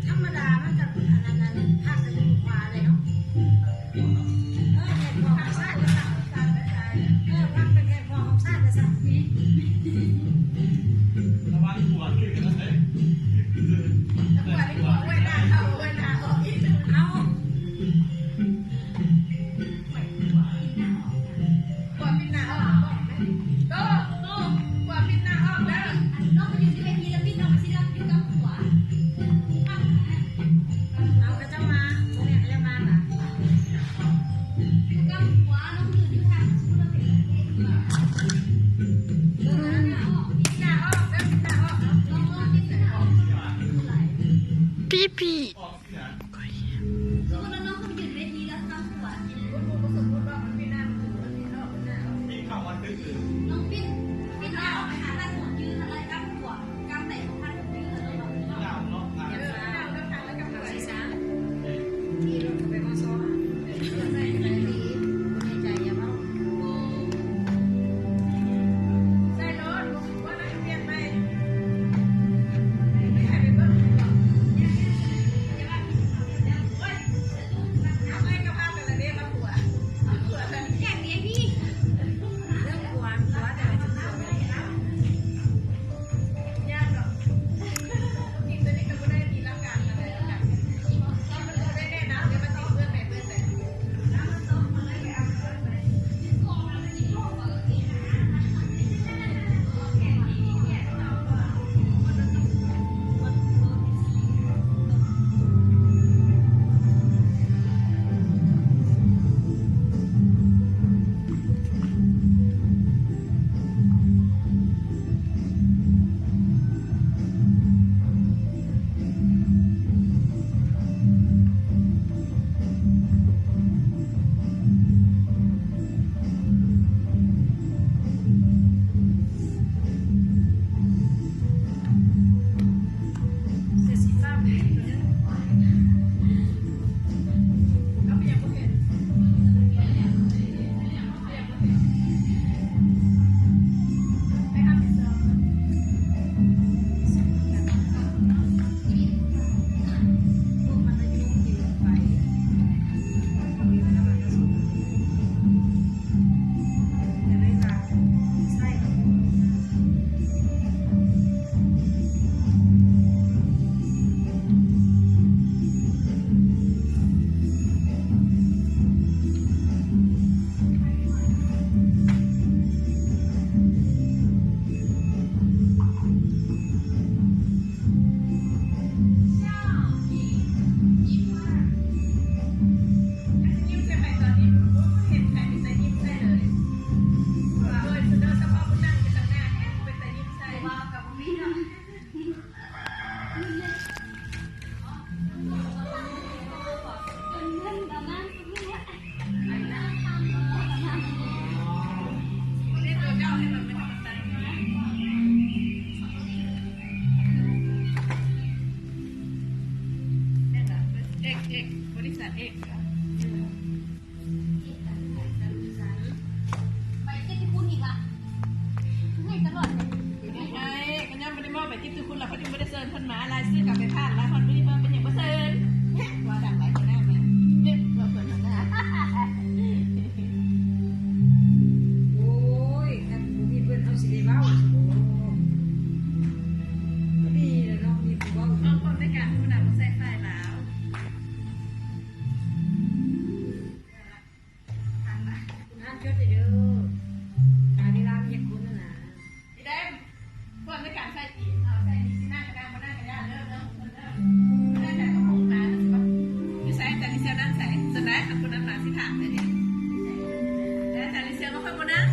ธรรมดามันจะอันนั้นภาคจะเป็นขวาเลยเนาะเห็ดพอของชาติจะสั่งภาคเป็นเห็ดพอของชาติจะสั่งนี้ระวังหัวขึ้นกันเลยหัวที่หัวเวลาเอาเวลาออกอีกเอาหัวปิดหน้าออกโตหัวปิดหน้าออกแล้วน้องไปอยู่ที่เวทีแล้วพี่น้องไปที่รับอยู่กับหัวเอากระเจ้ามาเนี่ยจะมาป่ะกับหัวน้องอยู่ที่ทางสมมติเราเป็นหน้าออกแล้วหน้าออกลองปิดหน้าออกPipi. สมมติน้องเขาไปอยู่เวทีแล้วกับหัวสมมติว่ามันไม่น่ามันไม่น่ามันน่า มีข่าววันดึกเลย น้องปิดหน้าออกไปหาท่านหัวยืนอะไรกับหัวกำแต่ของท่านหัวยืนอะไรแบบนี้ ดาวเนาะ เดี๋ยวทางแล้วกับหัวสีซ้ำที่เราไปมอซ้อใส่ใจดีในใจอย่าเมาใส่รถว่าเราจะเปลี่ยนไหมไม่ให้ไปเบิ้ลเอาไว้กับภาพกันเลยเรียกว่าหัวอย่างนี้พี่เรื่องหัวแต่ละจะหัวไม่ได้ยากหรอกกินตัวนี้ก็ไม่ได้มีร่างกายอะไรแล้วกันมันไม่ได้นะเดี๋ยวมันต้องเพื่อนไหนเพื่อนไหนน้ำมันต้องมาเลยเอาเพื่อนไหนเสียสีฟ้าไปเอาไปยังโอเคไปทำเป็นเสื้อพวกมันอายุยืนไปมีมันอะไรก็สู้แต่ไม่รักใช่ยิ้มใช่ไหมตอนนี้เห็นใครมีแต่ยิ้มใช่เลยโดยสุดยอดเฉพาะผู้นั่งอยู่ตรงหน้าเป็นแต่ยิ้มใช่ว่ากับพี่เนาะเรียกตัวเจ้าให้มันเป็นกำลังใจเอกบริษัทเอกไปเจ็ดที่พูดอีกอ่ะให้ตลอดเลยไงกันยังไม่ได้มอบไปที่คือคุณเราเขาจึงไม่ได้เซิร์นคนหมาลายซื้อกลับไปพลาดแล้วคนไม่ได้มาเป็นอย่างว่าเซิร์นว่าดังไรกันแน่แม่เนี่ยเราเซิร์นทางหน้าโอ้ยแต่มีเพื่อนเอาสิริเบ้าดีเลยน้องมีผู้เบ้าบางคนได้การผู้นำใส่ไฟแล้วนั่นช่วยจะเยอะการที่ร้านยักษ์คุณนะพี่เดมพวกในการใส่ตีเอาใส่ดีที่นั่งกระด้างมานั่งกระด้างเริ่มได้แต่ก็คงมาสิว่าพี่ใส่แต่ลิเซียนั่งใส่สุดท้ายคนนั้นมาสิถามเลยเนี่ยแต่ลิเซียก็ค่อยมานั่ง